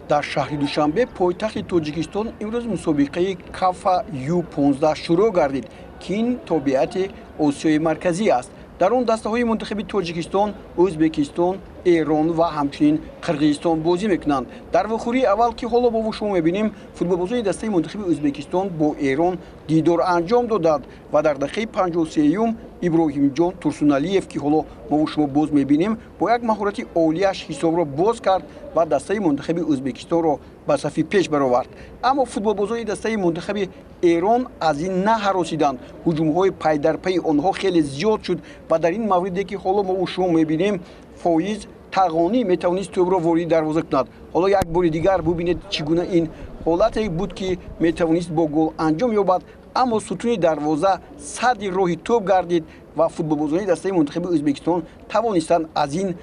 дар шаҳри Душанбе пойтахти Тоҷикистон имрӯз мусобиқаи Кафа Ю-15 шурӯъ гардид, ки ин тобеати Осиёи Марказӣ аст. дар он дастаҳои мунтахаби Тоҷикистон, Ӯзбекистон, Эрон ва ҳамчунин Қирғизистон бозӣ мекунанд. дар вухӯрии аввал ки ҳоло мо шумо мебинем, футболбозони дастаи мунтахаби Ӯзбекистон бо Эрон дидор анҷом доданд ва дар дақиқаи 53-ум Иброҳимҷон Турсуналиев, ки ҳоло мо шумо боз мебинем, бо як маҳорати олияш ҳисобро боз кард ва дастаи мунтахаби Ӯзбекистонро ба сафи пеш баровард. аммо футболбозони дастаи мунтахаби Эрон аз ин на ҳаросиданд. ҳуҷумҳои пайдарпайи онҳо хеле зиёд шуд ва дар ин мавриде ки ҳоло мо шумо мебинем, Фоиз Тағонӣ метавонист тӯбро ворidi дарвоза кунад. ҳоло як бори дигар бубинед чӣ гуна ин ҳолате буд, ки метавонист бо гол анҷом ёбад, аммо сутуни дарвоза садди роҳи тӯб гардид ва футболбозони дастаи мунтахаби Ӯзбекистон тавонистанд аз ин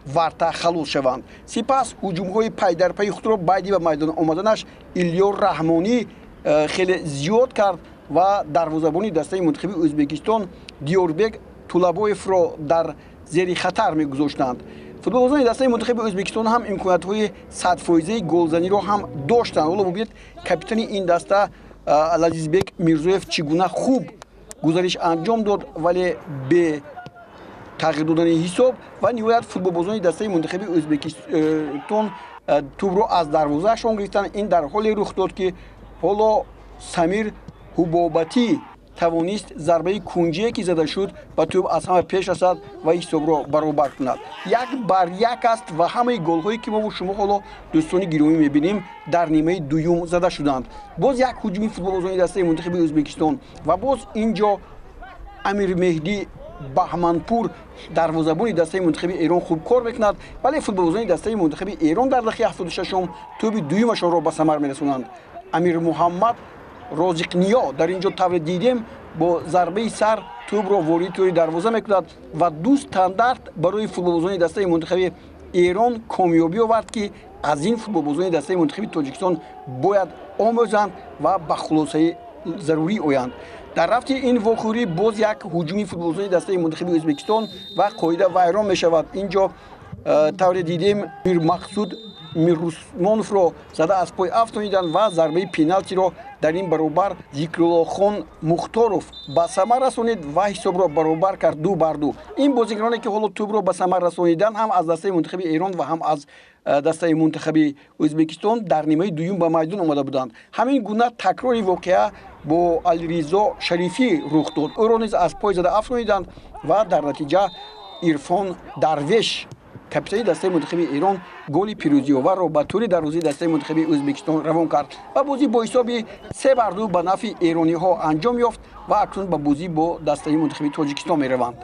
варта халос шаванд. сипас ҳуҷумҳои пайдарпайи худро байди ба майдон омаданаш Илёр Раҳмонӣ хеле зиёд кард ва дарвозабони дастаи мунтахаби Ӯзбекистон Диёрбек Тулабоевро дар зери хатар мегузоштанд. футболбозони дастаи мунтахаби Ӯзбекистон ҳам имкониятҳои 100% голзаниро ҳам доштанд. ҳоло бубинед капитани ин даста Алазизбек Мирзоев чӣ гуна хуб гузариш анҷом дод, вале бе тағйир додани ҳисоб ва ниҳоят футболбозони дастаи мунтахаби Ӯзбекистон тӯбро аз дарвозаашон гирифтанд. ин дар ҳоле рух дод, ки ҳоло Самир Ҳубобатӣ тавонист зарбаи кунҷие ки зада шуд ба тӯб аз ҳама пеш расад ва ҳисобро баробар кунад. 1-1 аст ва ҳамаи голҳое ки мо шумо ҳоло дӯстони гиромӣ мебинем дар нимаи дуюм зада шуданд. боз як ҳуҷуми футболбозони дастаи мунтахаби Ӯзбекистон ва боз инҷо Амирмеҳдӣ Баҳманпур дарвозабони дастаи мунтахаби Эрон хуб кор мекунад, вале футболбозони дастаи мунтахаби Эрон дар дақиқаи 76-ум тӯби дуюмашонро ба самар мерасонанд. Амир Муҳаммад Розиқниё дар инҷо тавре дидем бо зарбаи сар тӯбро вориди тӯри дарвоза мекунад ва ду стандарт барои футболбозони дастаи мунтахаби Эрон комёбӣ овард, ки аз ин футболбозони дастаи мунтахаби Тоҷикистон бояд омӯзанд ва ба хулосаи зарурӣ оянд. дар рафти ин вохӯрӣ боз як ҳуҷуми футболбозони дастаи мунтахаби Ӯзбекистон ва қоида вайрон мешавад. инҷо тавре дидем Мирмақсуд Мирусмоновро зада аз пой афтониданд ва зарбаи пеналтиро дар ин баробар Зикруллохон Мухторов ба самар расонид ва ҳисобро баробар кард 2-2. ин бозигароне ки ҳоло тӯбро ба самар расониданд ҳам аз дастаи мунтахаби Эрон ва ҳам аз дастаи мунтахаби Ӯзбекистон дар нимаи дуюм ба майдон омада буданд. ҳамин гуна такрори воқеа бо Алиризо Шарифӣ рух дод. ӯро низ аз пой зада афтониданд ва дар натиҷа Ирфон Дарвеш капитани дастаи мунтахаби Эрон голи пирӯзиоварро ба тӯри дарвозаи дастаи мунтахаби Ӯзбекистон равон кард ва бозӣ бо ҳисоби 3-2 ба нафъи эрониҳо анҷом ёфт ва акнун ба бозӣ бо дастаи мунтахаби Тоҷикистон мераванд.